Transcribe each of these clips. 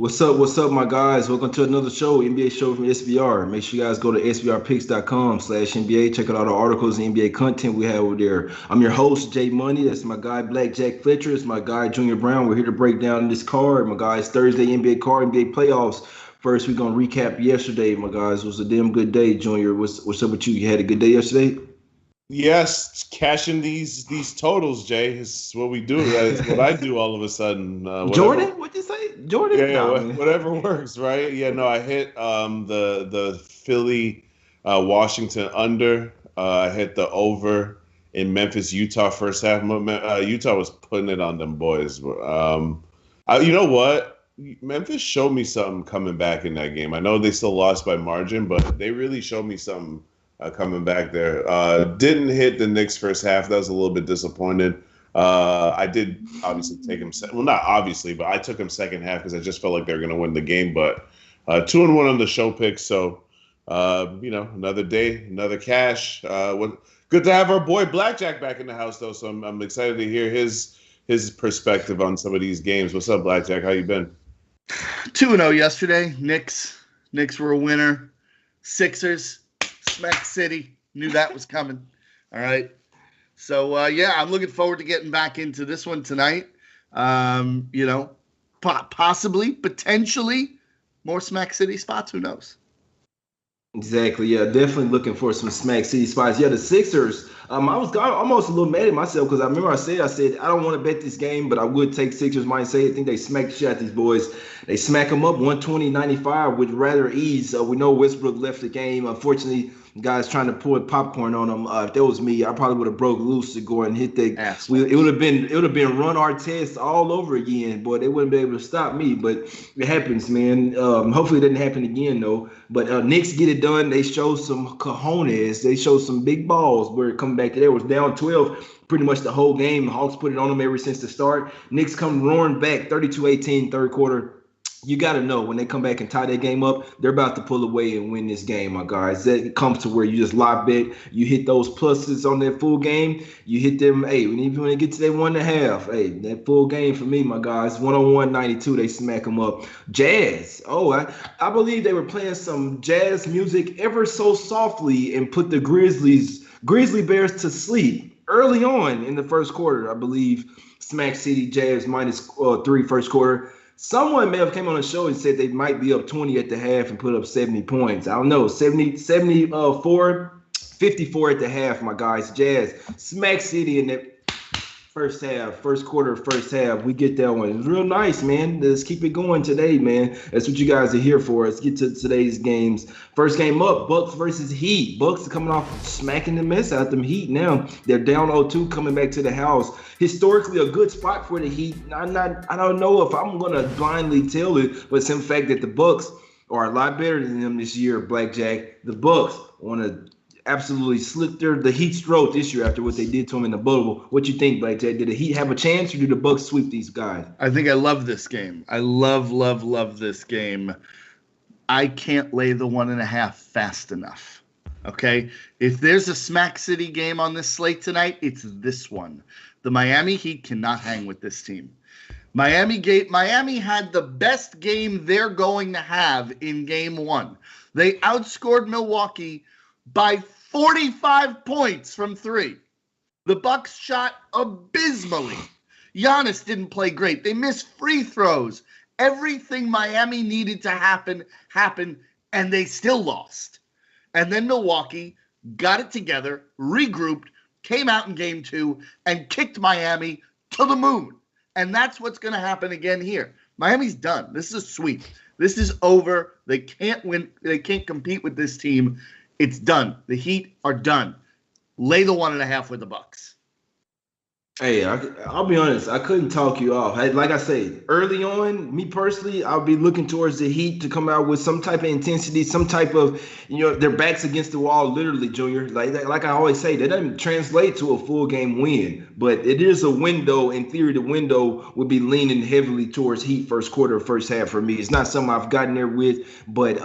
What's up, my guys? Welcome to another show, NBA show from SBR. Make sure you guys go to sbrpicks.com/NBA. Check out all the articles and NBA content we have over there. I'm your host, Jay Money. That's my guy, BlackJacks Picks. It's my guy, Junior Browne. We're here to break down this card. My guys, Thursday NBA card, NBA playoffs. First, we're going to recap yesterday, my guys. It was a damn good day, Junior. What's up with you? You had a good day yesterday? Yes, cashing these totals, Jay. Is what we do. It's what I do all of a sudden. Jordan? What'd you say? Jordan? Yeah, whatever works, right? Yeah, no, I hit the Philly Washington under. I hit the over in Memphis, Utah first half. Utah was putting it on them boys. You know what? Memphis showed me something coming back in that game. I know they still lost by margin, but they really showed me something. Coming back there. Didn't hit the Knicks first half. That was a little bit disappointed. I did obviously take him. Well, not obviously, but I took him second half because I just felt like they were going to win the game. But 2-1 on the show picks. So, another day, another cash. Good to have our boy BlackJack back in the house, though. So I'm excited to hear his perspective on some of these games. What's up, BlackJack? How you been? 2-0 yesterday. Knicks were a winner. Sixers. Smack City. Knew that was coming. All right. So, I'm looking forward to getting back into this one tonight. Possibly, potentially, more Smack City spots. Who knows? Exactly. Yeah, definitely looking for some Smack City spots. Yeah, the Sixers. I was almost a little mad at myself because I remember I said I don't want to bet this game, but I would take Sixers minus 8. I think they smacked the shit out these boys. They smack them up 120-95 with rather ease. We know Westbrook left the game. Unfortunately, guys trying to pour popcorn on them. If that was me, I probably would have broke loose to go and hit the. It would have been run our test all over again, boy. They wouldn't be able to stop me. But it happens, man. Hopefully it doesn't happen again, though. But Knicks get it done. They show some cojones. They show some big balls. Where coming back to there was down 12 pretty much the whole game. The Hawks put it on them ever since the start. Knicks come roaring back 32-18 third quarter. You got to know when they come back and tie that game up, they're about to pull away and win this game, my guys. That comes to where you just live bet. You hit those pluses on that full game. You hit them, even when they get to that 1.5, that full game for me, my guys. 101-92, they smack them up. Jazz. I believe they were playing some jazz music ever so softly and put the Grizzly Bears to sleep early on in the first quarter, I believe. Smack City Jazz minus 3 first quarter. Someone may have came on the show and said they might be up 20 at the half and put up 70 points. I don't know. 74, 54 at the half, my guys. Jazz, Smack City in that first quarter, first half. We get that one. It's real nice, man. Let's keep it going today, man. That's what you guys are here for. Let's get to today's games. First game up, Bucks versus Heat. Bucks are coming off smacking the mess out them Heat now. They're down 0-2 coming back to the house. Historically, a good spot for the Heat. I don't know if I'm going to blindly tell it, but some fact that the Bucks are a lot better than them this year, BlackJack. The Bucks want to absolutely slit the Heat's throat this year after what they did to them in the bubble. What you think, BlackJack? Did the Heat have a chance, or did the Bucks sweep these guys? I think I love this game. I love this game. I can't lay the 1.5 fast enough. Okay? If there's a Smack City game on this slate tonight, it's this one. The Miami Heat cannot hang with this team. Miami had the best game they're going to have in game 1. They outscored Milwaukee by 45 points from 3. The Bucks shot abysmally. Giannis didn't play great. They missed free throws. Everything Miami needed to happen, and they still lost. And then Milwaukee got it together, regrouped, came out in game 2, and kicked Miami to the moon. And that's what's going to happen again here. Miami's done. This is a sweep. This is over. They can't win. They can't compete with this team. It's done. The Heat are done. Lay the 1.5 with the Bucks. Hey, I'll be honest. I couldn't talk you off. Like I say, early on, me personally, I'll be looking towards the Heat to come out with some type of intensity, some type of, their backs against the wall, literally, Junior. Like I always say, that doesn't translate to a full game win, but it is a window. In theory, the window would be leaning heavily towards Heat first quarter, first half for me. It's not something I've gotten there with, but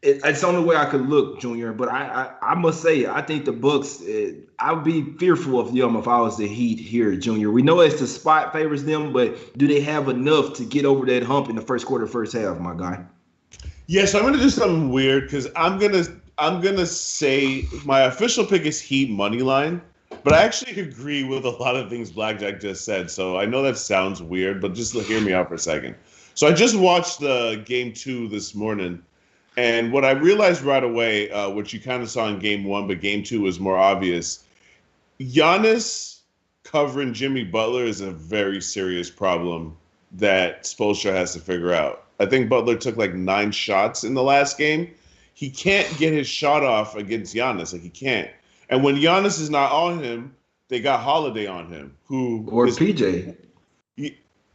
It's the only way I could look, Junior. But I must say, I think the Bucks. I would be fearful of them if I was the Heat here, Junior. We know it's the spot favors them, but do they have enough to get over that hump in the first quarter, first half, my guy? Yeah, so I'm gonna do something weird because I'm gonna say my official pick is Heat money line, but I actually agree with a lot of things Blackjack just said. So I know that sounds weird, but just hear me out for a second. So I just watched the game 2 this morning, and what I realized right away, which you kind of saw in game 1, but game 2 was more obvious. Giannis covering Jimmy Butler is a very serious problem that Spoelstra has to figure out. I think Butler took like 9 shots in the last game. He can't get his shot off against Giannis. Like, he can't. And when Giannis is not on him, they got Holiday on him. Or PJ.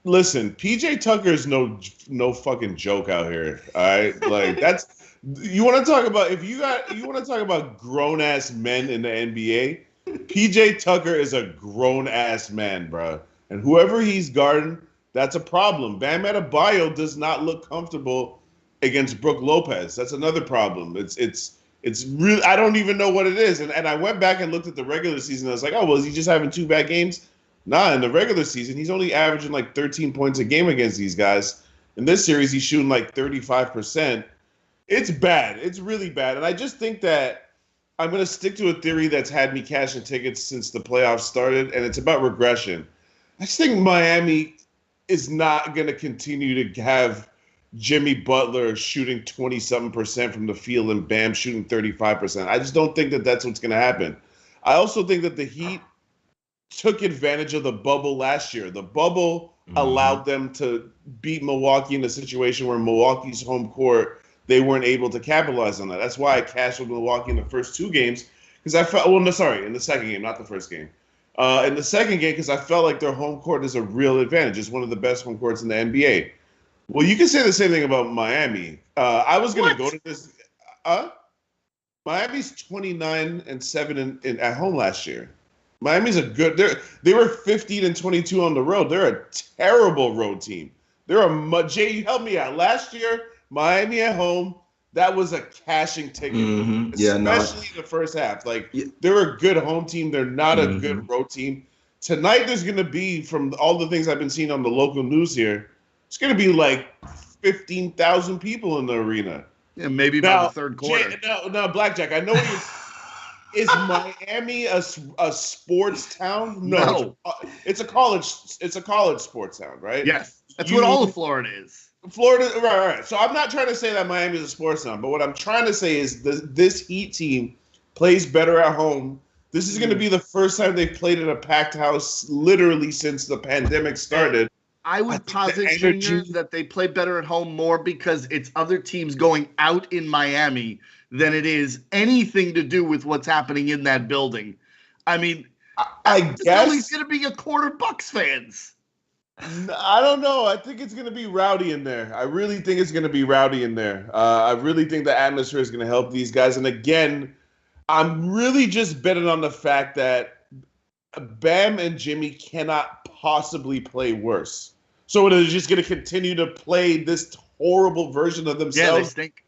Listen, PJ Tucker is no fucking joke out here. All right, like that's you want to talk about you want to talk about grown ass men in the NBA. PJ Tucker is a grown ass man, bro, and whoever he's guarding, that's a problem. Bam Adebayo does not look comfortable against Brook Lopez. That's another problem. It's really, I don't even know what it is. And I went back and looked at the regular season. I was like, oh, well, is he just having 2 bad games? Nah, in the regular season, he's only averaging like 13 points a game against these guys. In this series, he's shooting like 35%. It's bad. It's really bad. And I just think that I'm going to stick to a theory that's had me cashing tickets since the playoffs started, and it's about regression. I just think Miami is not going to continue to have Jimmy Butler shooting 20-something% from the field and Bam shooting 35%. I just don't think that that's what's going to happen. I also think that the Heat took advantage of the bubble last year. The bubble allowed them to beat Milwaukee in a situation where Milwaukee's home court, they weren't able to capitalize on that. That's why I cashed with Milwaukee in the first 2 games because I felt, in the second game, not the first game. In the second game, because I felt like their home court is a real advantage. It's one of the best home courts in the NBA. Well, you can say the same thing about Miami. I was going to go to this. Miami's 29-7 at home last year. Miami's a good. They were 15-22 on the road. They're a terrible road team. Jay, you help me out. Last year, Miami at home, that was a cashing ticket, especially in the first half. Like, they're a good home team. They're not a good road team. Tonight, there's going to be, from all the things I've been seeing on the local news here, it's going to be like 15,000 people in the arena. Yeah, maybe by the third quarter. Jay, now, Blackjack, I know what you're. Is Miami a sports town? No. It's a college sports town, right? Yes. That's what all of Florida is. Florida, right. So I'm not trying to say that Miami is a sports town, but what I'm trying to say is this Heat team plays better at home. This is going to be the first time they've played in a packed house literally since the pandemic started. I would posit, Junior, that they play better at home more because it's other teams going out in Miami than it is anything to do with what's happening in that building. I mean, I guess he's going to be a quarter Bucks fans. I don't know. I think it's going to be rowdy in there. I really think it's going to be rowdy in there. I really think the atmosphere is going to help these guys. And again, I'm really just betting on the fact that Bam and Jimmy cannot possibly play worse. So they're just going to continue to play this horrible version of themselves. Yeah, they stink.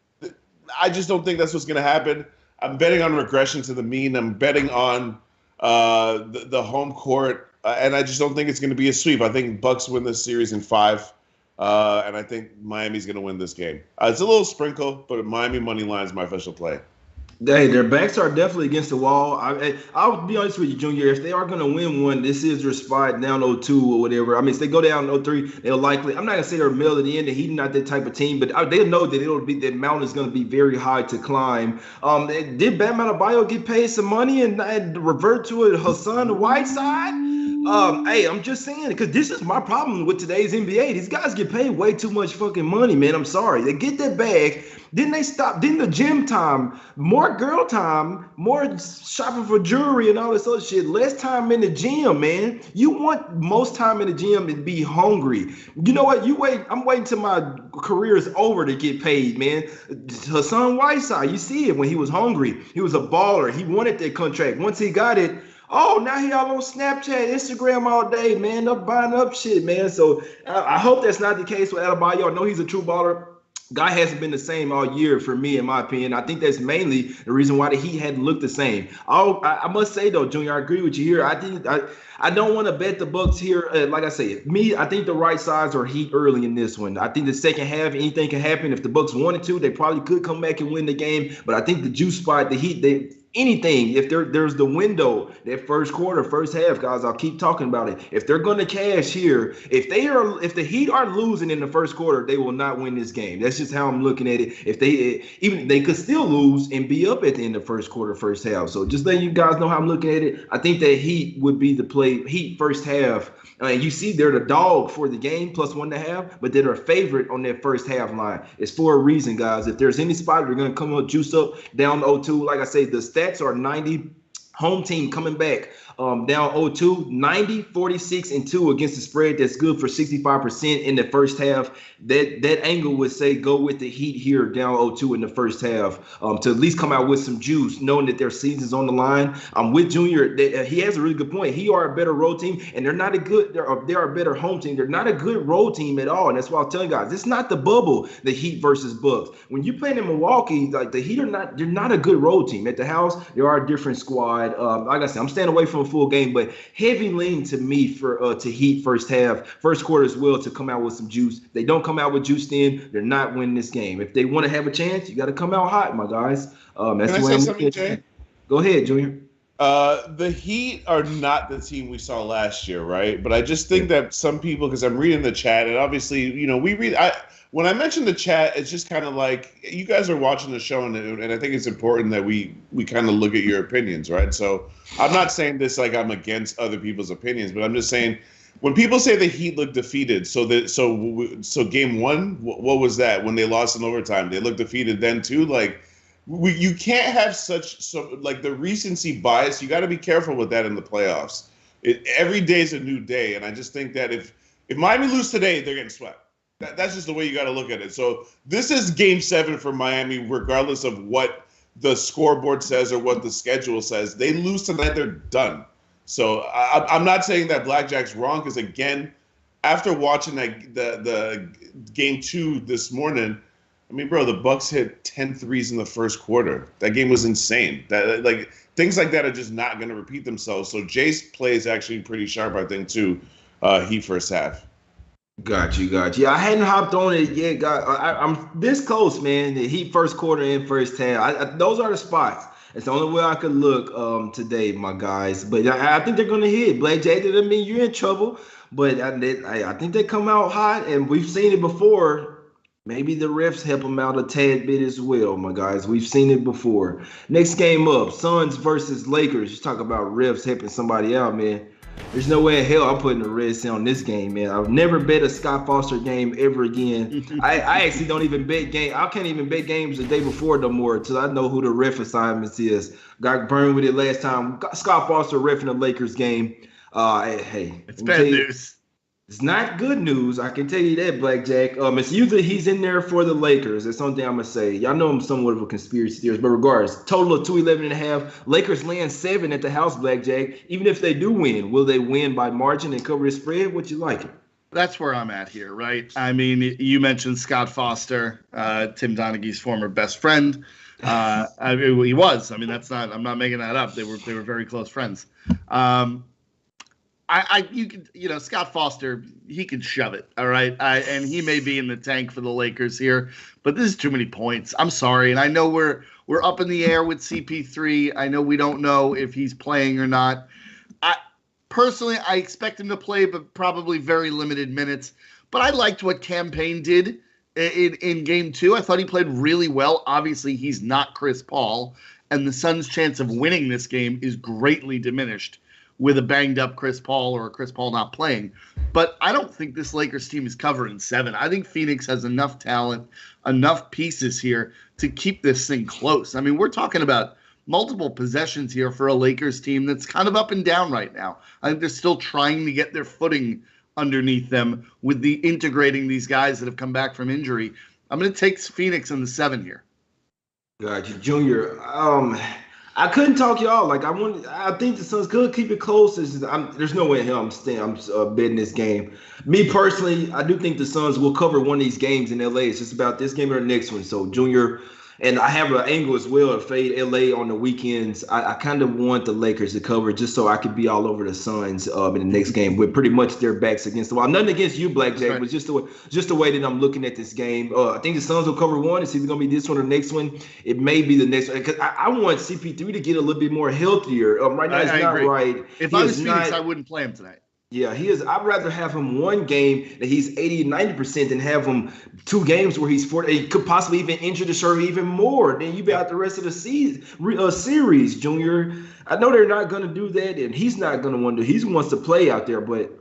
I just don't think that's what's going to happen. I'm betting on regression to the mean. I'm betting on the home court, and I just don't think it's going to be a sweep. I think Bucks win this series in 5, and I think Miami's going to win this game. It's a little sprinkle, but Miami money line is my official play. Hey, their backs are definitely against the wall. I'll be honest with you, Junior. If they are going to win one, this is their spot down 0-2 or whatever. I mean, if they go down 0-3, they'll likely. I'm not gonna say they're middle of the end. The Heat not that type of team, but they'll know that that mountain is going to be very high to climb. Did Bam Adebayo get paid some money and revert to a Hassan Whiteside? Hey, I'm just saying, because this is my problem with today's NBA. These guys get paid way too much fucking money, man. I'm sorry. They get that bag. Then they stop. Then the gym time, more girl time, more shopping for jewelry and all this other shit. Less time in the gym, man. You want most time in the gym to be hungry. You know what? You wait. I'm waiting till my career is over to get paid, man. Hassan Whiteside, you see it when he was hungry. He was a baller. He wanted that contract. Once he got it, oh, now he all on Snapchat, Instagram all day, man. Up buying up shit, man. So I hope that's not the case with Adebayo. I know he's a true baller. Guy hasn't been the same all year for me, in my opinion. I think that's mainly the reason why the Heat hadn't looked the same. I must say though, Junior, I agree with you here. I don't want to bet the Bucks here. Like I said, I think the right sides are Heat early in this one. I think the second half, anything can happen. If the Bucks wanted to, they probably could come back and win the game. But I think the juice spot, the Heat, anything, if there's the window, that first quarter, first half, guys, I'll keep talking about it. If they're going to cash here, if the Heat are losing in the first quarter, they will not win this game. That's just how I'm looking at it. If they could still lose and be up at the end of the first quarter, first half. So just letting you guys know how I'm looking at it. I think that Heat would be the play. Heat first half. You see, they're the dog for the game, plus 1.5, but they're a favorite on that first half line. It's for a reason, guys. If there's any spot they're going to come up, juice up, down 0-2, like I say, the stats are 90. Home team coming back down 0-2, 90, 46, and 2 against the spread. That's good for 65% in the first half. That angle would say go with the Heat here down 0-2 in the first half to at least come out with some juice, knowing that their season's on the line. I'm with Junior. He has a really good point. He are a better road team, and they're a better home team. They're not a good road team at all, and that's why I'm telling you guys, it's not the bubble, the Heat versus Bucks. When you're playing in Milwaukee, like the Heat they're not a good road team. At the house, they are a different squad. Like I said, I'm staying away from a full game, but heavy lean to me for to Heat first half, first quarter as well to come out with some juice. They don't come out with juice, then they're not winning this game. If they want to have a chance, you got to come out hot, my guys. That's the way I'm looking at it. Go ahead, Junior. The Heat are not the team we saw last year, right? But I just think that some people, because I'm reading the chat, and obviously, we read. When I mention the chat, it's just kind of like you guys are watching the show, and I think it's important that we kind of look at your opinions, right? So I'm not saying this like I'm against other people's opinions, but I'm just saying when people say the Heat look defeated, so game one, what was that when they lost in overtime? They looked defeated then too, like. You can't have like the recency bias. You got to be careful with that in the playoffs. Every day is a new day, and I just think that if Miami lose today, they're getting swept. That's just the way you got to look at it. So this is Game 7 for Miami, regardless of what the scoreboard says or what the schedule says. They lose tonight, they're done. So I'm not saying that BlackJack's wrong, because again, after watching the Game 2 this morning. I mean, bro, the Bucks hit 10 threes in the first quarter. That game was insane. Things like that are just not going to repeat themselves. So Jay's play is actually pretty sharp, I think, too. Heat first half. Got you. Yeah, I hadn't hopped on it yet. I'm this close, man. The Heat first quarter and first half. Those are the spots. It's the only way I could look today, my guys. But I think they're going to hit. BlackJack, doesn't mean you're in trouble. But I think they come out hot, and we've seen it before. Maybe the refs help them out a tad bit as well, my guys. We've seen it before. Next game up, Suns versus Lakers. You talk about refs helping somebody out, man. There's no way in hell I'm putting the Reds on this game, man. I've never bet a Scott Foster game ever again. I actually don't even bet game. I can't even bet games the day before no more until I know who the ref assignments is. Got burned with it last time. Scott Foster reffing the Lakers game. Hey, it's bad news. It's not good news. I can tell you that, BlackJack. It's usually he's in there for the Lakers. That's the only thing I'm going to say. Y'all know I'm somewhat of a conspiracy theorist, but regardless, total of 211.5. Lakers land 7 at the house, BlackJack. Even if they do win, will they win by margin and cover the spread? What you like it? That's where I'm at here, right? I mean, you mentioned Scott Foster, Tim Donaghy's former best friend. He was. I mean, I'm not making that up. They were very close friends. Scott Foster, he can shove it, all right? And he may be in the tank for the Lakers here, but this is too many points. I'm sorry, and I know we're up in the air with CP3. I know we don't know if he's playing or not. Personally, I expect him to play, but probably very limited minutes. But I liked what Campaign did in Game 2. I thought he played really well. Obviously, he's not Chris Paul, and the Suns' chance of winning this game is greatly diminished with a banged-up Chris Paul or Chris Paul not playing. But I don't think this Lakers team is covering 7. I think Phoenix has enough talent, enough pieces here to keep this thing close. I mean, we're talking about multiple possessions here for a Lakers team that's kind of up and down right now. I think they're still trying to get their footing underneath them with the integrating these guys that have come back from injury. I'm going to take Phoenix in the 7 here. Got you, Junior. I couldn't talk y'all. Like I think the Suns could keep it close. There's no way in hell I'm betting this game. Me personally, I do think the Suns will cover one of these games in LA. It's just about this game or the next one. So Junior, and I have an angle as well to fade LA on the weekends. I kind of want the Lakers to cover just so I could be all over the Suns in the next game with pretty much their backs against the wall. Nothing against you, BlackJack, Right. but just the way that I'm looking at this game. I think the Suns will cover one. It's either gonna be this one or the next one. It may be the next one because I want CP3 to get a little bit more healthier. Right now, it's I not agree. right. If He I is was Phoenix, not- I wouldn't play him tonight. Yeah, he is. I'd rather have him one game that he's 80, 90% than have him two games where he's 40. He could possibly even injure the shirt even more. Then you be out the rest of the series, Junior. I know they're not going to do that, and he's not going to want to. He wants to play out there, but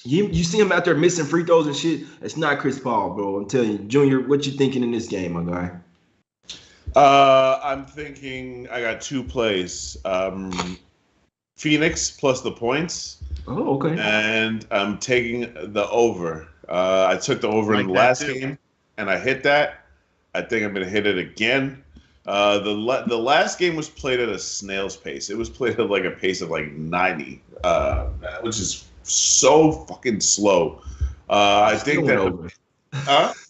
you see him out there missing free throws and shit. It's not Chris Paul, bro. I'm telling you, Junior, what you thinking in this game, my guy? I'm thinking I got two plays. Phoenix plus the points. Oh, okay. And I'm taking the over. I took the over in the last game, and I hit that. I think I'm going to hit it again. The last game was played at a snail's pace. It was played at like a pace of like 90, which is so fucking slow. I think that. Over.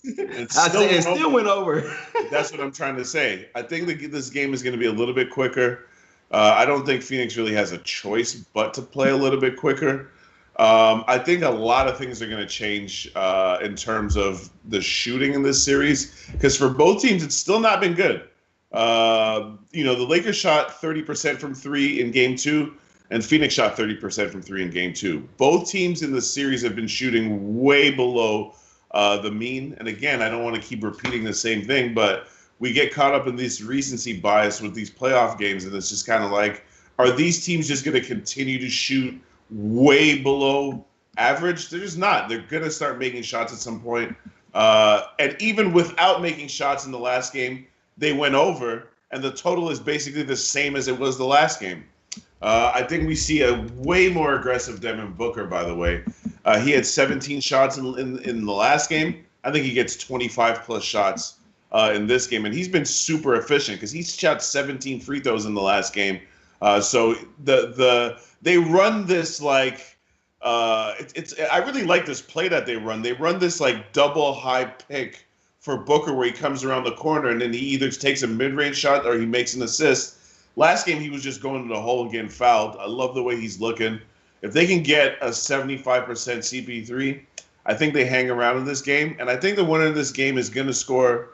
It still went over. That's what I'm trying to say. I think that this game is going to be a little bit quicker. I don't think Phoenix really has a choice but to play a little bit quicker. I think a lot of things are going to change in terms of the shooting in this series because for both teams, it's still not been good. The Lakers shot 30% from three in game two, and Phoenix shot 30% from three in game two. Both teams in the series have been shooting way below the mean. And again, I don't want to keep repeating the same thing, but we get caught up in this recency bias with these playoff games, and it's just kind of like, are these teams just going to continue to shoot way below average? They're just not. They're going to start making shots at some point. And even without making shots in the last game, they went over, and the total is basically the same as it was the last game. I think we see a way more aggressive Devin Booker, by the way. He had 17 shots in the last game. I think he gets 25-plus shots in this game, and he's been super efficient because he's shot 17 free throws in the last game. So they run this like I really like this play that they run. They run this like double high pick for Booker where he comes around the corner and then he either takes a mid-range shot or he makes an assist. Last game he was just going to the hole and getting fouled. I love the way he's looking. If they can get a 75% CP3, I think they hang around in this game, and I think the winner of this game is going to score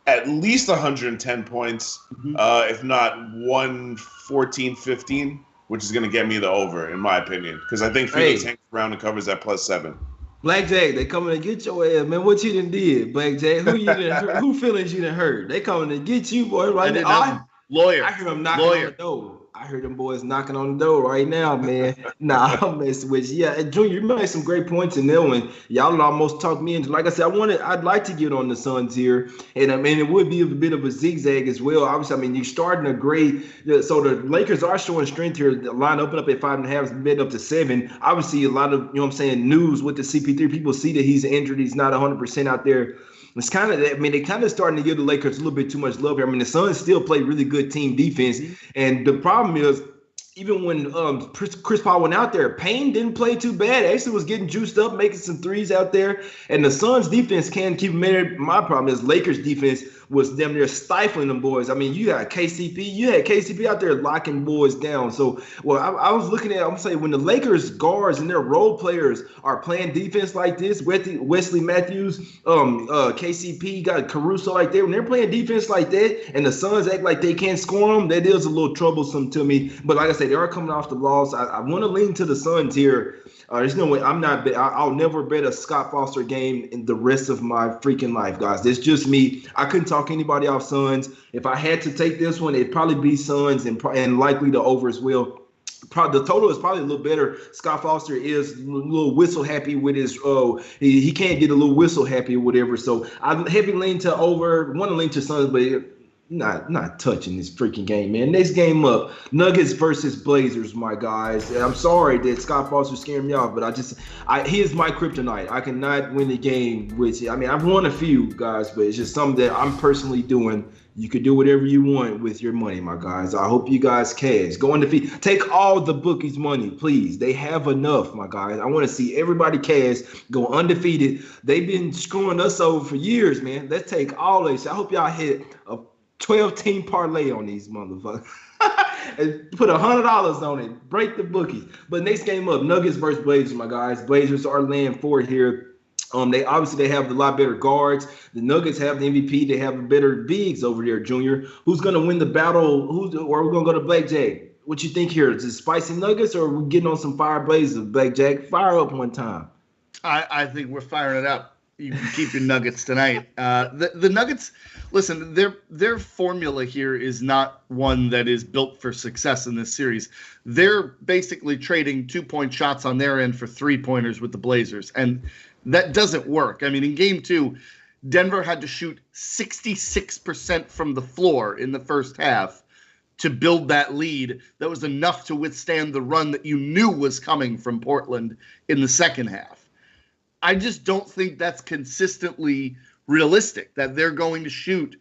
at least 110 points, if not 114-15, which is going to get me the over, in my opinion, because I think Phoenix hangs around and covers that +7. BlackJack, they coming to get your ass, man. What you done did, BlackJack? Who you done hurt? Who feelings you done hurt? They coming to get you, boy, right now. Lawyer. I hear them knocking on the door. I heard them boys knocking on the door right now, man. Nah, I'm messing with you. Yeah, and Junior, you made some great points in that one. Y'all almost talked me into. Like I said, I'd like to get on the Suns here, and I mean it would be a bit of a zigzag as well. Obviously, I mean you're starting a great. So the Lakers are showing strength here. The line up at 5.5, been up to 7. Obviously, a lot of news with the CP3. People see that he's injured. He's not 100% out there. It's kind of, I mean, they kind of starting to give the Lakers a little bit too much love here. I mean, the Suns still play really good team defense. And the problem is, even when Chris Paul went out there, Payne didn't play too bad. Actually was getting juiced up, making some threes out there. And the Suns defense can keep him in there. My problem is Lakers defense was damn near stifling them boys. I mean, you got KCP. You had KCP out there locking boys down. So, I was looking at, I'm saying, when the Lakers guards and their role players are playing defense like this, Wesley Matthews, KCP, got Caruso like that, when they're playing defense like that and the Suns act like they can't score them, that is a little troublesome to me. But like I said, they are coming off the loss. I want to lean to the Suns here. There's no way I'll never bet a Scott Foster game in the rest of my freaking life, guys. That's just me. I couldn't talk anybody off Suns. If I had to take this one, it'd probably be Suns and likely the over as well. The total is probably a little better. Scott Foster is a little whistle happy with his he can't get a little whistle happy or whatever. So I'm heavy lean to over. Want to lean to Suns, but not touching this freaking game, man. Next game up, Nuggets versus Blazers, my guys. I'm sorry that Scott Foster scared me off, but he is my kryptonite. I cannot win the game, which I mean I've won a few guys, but it's just something that I'm personally doing. You could do whatever you want with your money, my guys. I hope you guys cash. Go undefeated. Take all the bookies' money, please. They have enough, my guys. I want to see everybody cash, go undefeated. They've been screwing us over for years, man. Let's take all this. I hope y'all hit a 12-team parlay on these motherfuckers. And put $100 on it. Break the bookies. But next game up, Nuggets versus Blazers, my guys. Blazers are laying 4 here. They have a lot better guards. The Nuggets have the MVP. They have better bigs over there, Junior. Who's gonna win the battle? Or we're gonna go to BlackJack? What you think here? Is it spicy Nuggets, or are we getting on some fire blazes? BlackJack, fire up one time. I think we're firing it up. You can keep your Nuggets tonight. The Nuggets, listen, their formula here is not one that is built for success in this series. They're basically trading 2-point shots on their end for 3-pointers with the Blazers, and that doesn't work. I mean, in game 2, Denver had to shoot 66% from the floor in the first half to build that lead. That was enough to withstand the run that you knew was coming from Portland in the second half. I just don't think that's consistently realistic, that they're going to shoot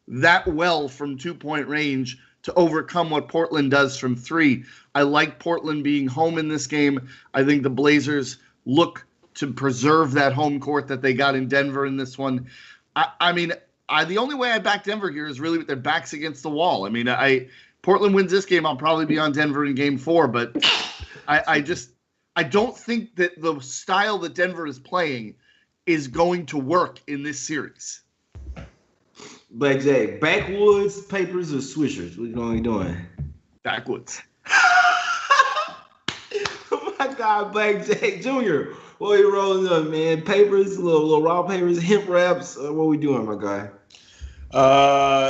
that well from 2-point range to overcome what Portland does from 3. I like Portland being home in this game. I think the Blazers look to preserve that home court that they got in Denver in this one. The only way I back Denver here is really with their backs against the wall. I mean, Portland wins this game, I'll probably be on Denver in game 4, but I don't think that the style that Denver is playing is going to work in this series. BlackJack, backwoods, papers, or swishers? What are you doing? Backwoods. Oh my God, BlackJack Jr. What are you rolling up, man? Papers, little raw papers, hemp wraps. What are we doing, my guy?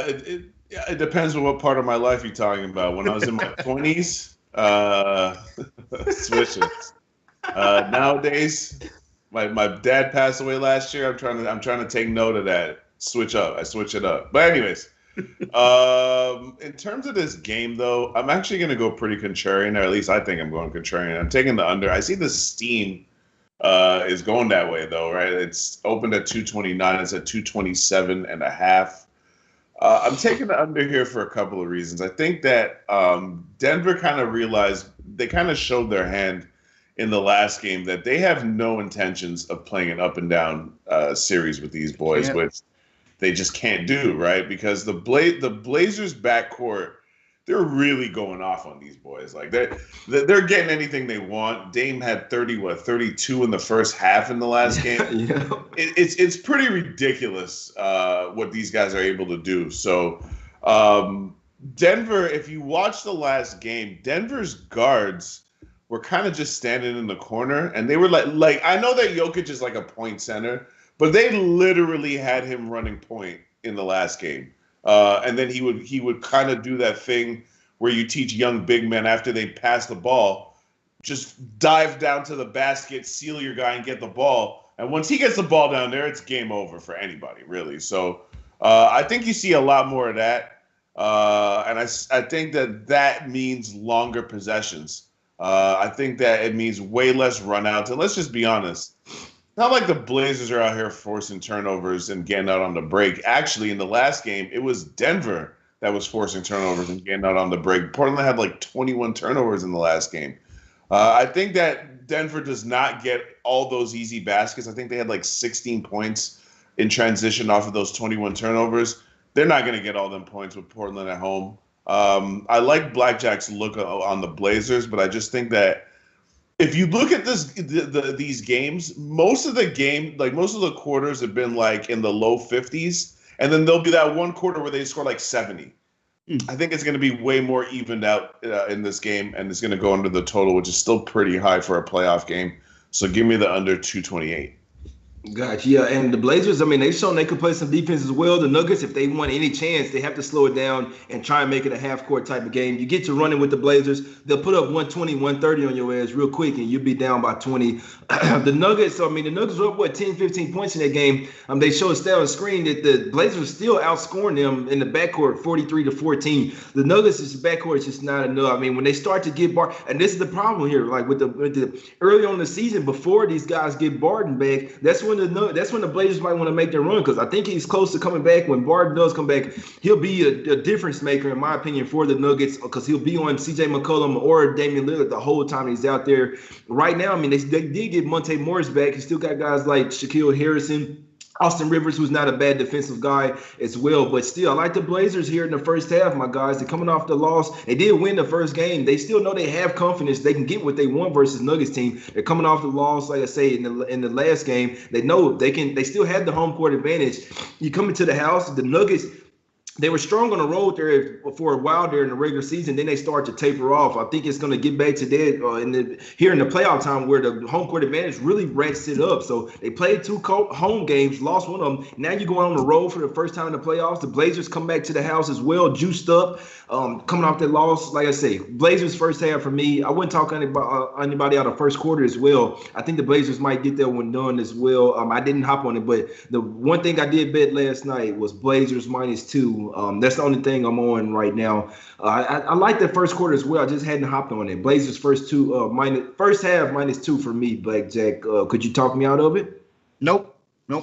It depends on what part of my life you're talking about. When I was in my 20s, switches. Nowadays, my dad passed away last year. I'm trying to take note of that. I switch it up. But anyways, in terms of this game, though, I'm actually going to go pretty contrarian, or at least I think I'm going contrarian. I'm taking the under. I see the steam is going that way, though, right? It's opened at 229. It's at 227.5. I'm taking the under here for a couple of reasons. I think that Denver kind of realized, they kind of showed their hand in the last game that they have no intentions of playing an up and down series with these boys, which they just can't do, right? Because the Blazers backcourt, they're really going off on these boys. Like they're getting anything they want. Dame had 32 in the first half in the last game. Yeah. It's pretty ridiculous what these guys are able to do. So Denver, if you watch the last game, Denver's guards were kind of just standing in the corner, and they were like I know that Jokic is like a point center, but they literally had him running point in the last game. And then he would kind of do that thing where you teach young big men after they pass the ball, just dive down to the basket, seal your guy, and get the ball. And once he gets the ball down there, it's game over for anybody, really. So I think you see a lot more of that. And I think that means longer possessions. I think that it means way less runouts. And let's just be honest. Not like the Blazers are out here forcing turnovers and getting out on the break. Actually, in the last game, it was Denver that was forcing turnovers and getting out on the break. Portland had like 21 turnovers in the last game. I think that Denver does not get all those easy baskets. I think they had like 16 points in transition off of those 21 turnovers. They're not going to get all them points with Portland at home. I like BlackJack's look on the Blazers, but I just think that if you look at these games, most of the quarters have been like in the low 50s, and then there'll be that one quarter where they score like 70. I think it's going to be way more evened out in this game, and it's going to go under the total, which is still pretty high for a playoff game. So give me the under 228. Gotcha. Yeah, and the Blazers, I mean, they've shown they could play some defense as well. The Nuggets, if they want any chance, they have to slow it down and try and make it a half-court type of game. You get to running with the Blazers, they'll put up 120, 130 on your ass real quick, and you'll be down by 20. The Nuggets, I mean, the Nuggets were up, 10, 15 points in that game. They showed a stat on the screen that the Blazers were still outscoring them in the backcourt 43-14. The Nuggets' backcourt is just not enough. I mean, when they start to get and this is the problem here, like with the early on in the season, before these guys get Barton back, that's when the Blazers might want to make their run, because I think he's close to coming back. When Barton does come back, he'll be a difference maker, in my opinion, for the Nuggets, because he'll be on C.J. McCollum or Damian Lillard the whole time he's out there. Right now, I mean, they did get Monte Morris back. He still got guys like Shaquille Harrison, Austin Rivers, who's not a bad defensive guy as well. But still, I like the Blazers here in the first half, my guys. They're coming off the loss. They did win the first game. They still know they have confidence. They can get what they want versus Nuggets team. They're coming off the loss, like I say, in the last game. They know they can. They still have the home court advantage. You come into the house, the Nuggets, they were strong on the road there for a while there in the regular season. Then they start to taper off. I think it's going to get back to that here in the playoff time, where the home court advantage really racks it up. So they played 2 home games, lost one of them. Now you go on the road for the first time in the playoffs. The Blazers come back to the house as well, juiced up, coming off that loss. Like I say, Blazers first half for me. I wouldn't talk anybody out of first quarter as well. I think the Blazers might get that one done as well. I didn't hop on it, but the one thing I did bet last night was Blazers -2. That's the only thing I'm on right now. I like the first quarter as well. I just hadn't hopped on it. Blazers first half -2 for me, BlackJack. Could you talk me out of it? Nope.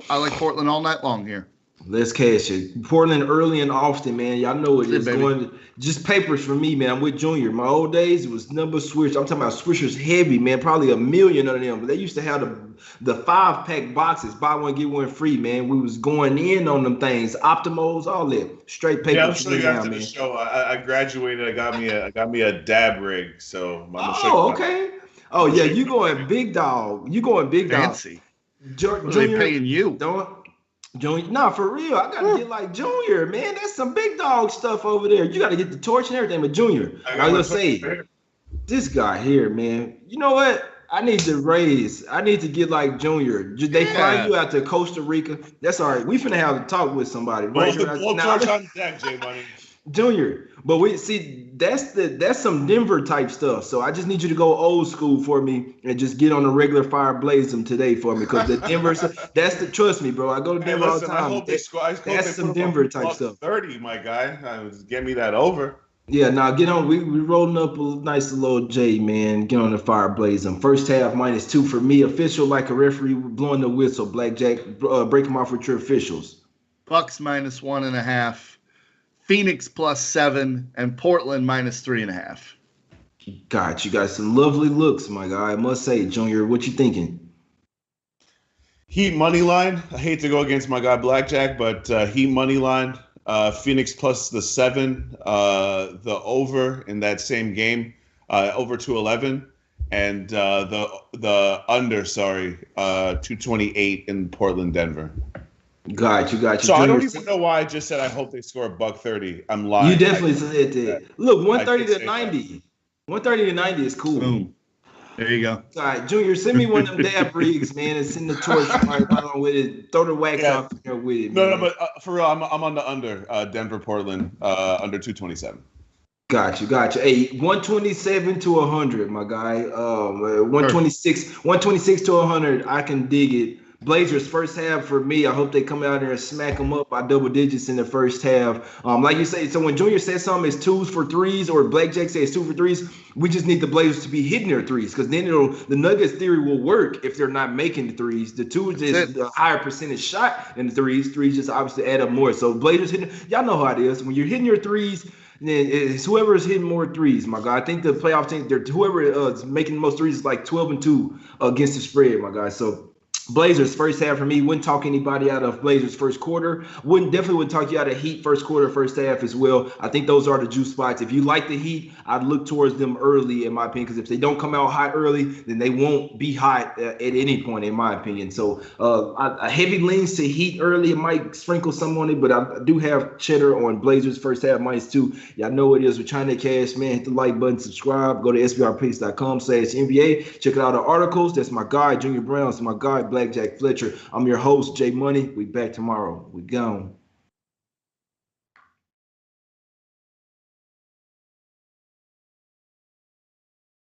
I like Portland all night long here. Let's cash it. Portland early and often, man. Y'all know it is going just papers for me, man. I'm with Junior. My old days, it was number Swish. I'm talking about Swishers heavy, man. Probably 1 million of them. But they used to have the 5-pack boxes, buy one get one free, man. We was going in on them things, Optimals, all that straight paper. Yeah, I'm sure you after the show. I graduated. I got me a dab rig. So okay. Oh yeah, you going big dog. Fancy. Junior, they paying you? Junior, nah, for real. I gotta get like Junior, man. That's some big dog stuff over there. You gotta get the torch and everything. But Junior, I was gonna say, this guy here, man. You know what? I need to get like Junior. They fly you out to Costa Rica. That's all right. We finna have a talk with somebody. Torch on deck, J Money. Junior, but we see that's some Denver type stuff. So I just need you to go old school for me and just get on a regular fire blaze them today for me, because the Denver, trust me, bro. I go to Denver all the time. That's some Denver type stuff. 30, my guy. Get me that over. Yeah, now get on. We rolling up a nice little J, man. Get on the fire blaze them. First half -2 for me. Official like a referee blowing the whistle. BlackJack, break them off with your officials. Bucks -1.5. Phoenix +7, and Portland -3.5. God, you got some lovely looks, my guy. I must say, Junior, what you thinking? Heat money line. I hate to go against my guy BlackJack, but Heat money line. Phoenix +7. The over in that same game, over 211, and the under. 228 in Portland, Denver. Got you. So I don't even know why I just said I hope they score $130. I'm lying. You definitely said that. Look, 130 to 90. 130 to 90 is cool. Boom. There you go. All right, Junior, send me one of them dab rigs, man, and send the torch right on with it. Throw the wax off there with it. No, but for real, I'm on the under. Denver, Portland, under 227. Got you. Hey, 127 to 100, my guy. 126 to 100. I can dig it. Blazers first half for me. I hope they come out there and smack them up by double digits in the first half. Like you say, so when Junior says something is 2s for 3s, or BlackJack says 2 for 3s, we just need the Blazers to be hitting their 3s, because then the Nuggets theory will work if they're not making the 3s. The 2s is a higher percentage shot than the 3s. 3s just obviously add up more. So Blazers hitting, y'all know how it is. When you're hitting your 3s, then it's whoever is hitting more 3s, my guy. I think the playoff team, whoever is making the most 3s is like 12-2 against the spread, my guy. So Blazers first half for me. Wouldn't talk anybody out of Blazers first quarter. Definitely wouldn't talk you out of Heat first quarter, first half as well. I think those are the juice spots. If you like the Heat, I'd look towards them early, in my opinion, because if they don't come out hot early, then they won't be hot at any point, in my opinion. So a heavy leans to Heat early. It might sprinkle some on it, but I do have cheddar on Blazers first half -2. Y'all know it is. We're trying to cash, man. Hit the like button, subscribe. Go to sbrpicks.com/NBA. Check out all the articles. That's my guy, Junior Browne. That's my guy, Blackjack Fletcher. I'm your host, Jay Money. We back tomorrow. We gone.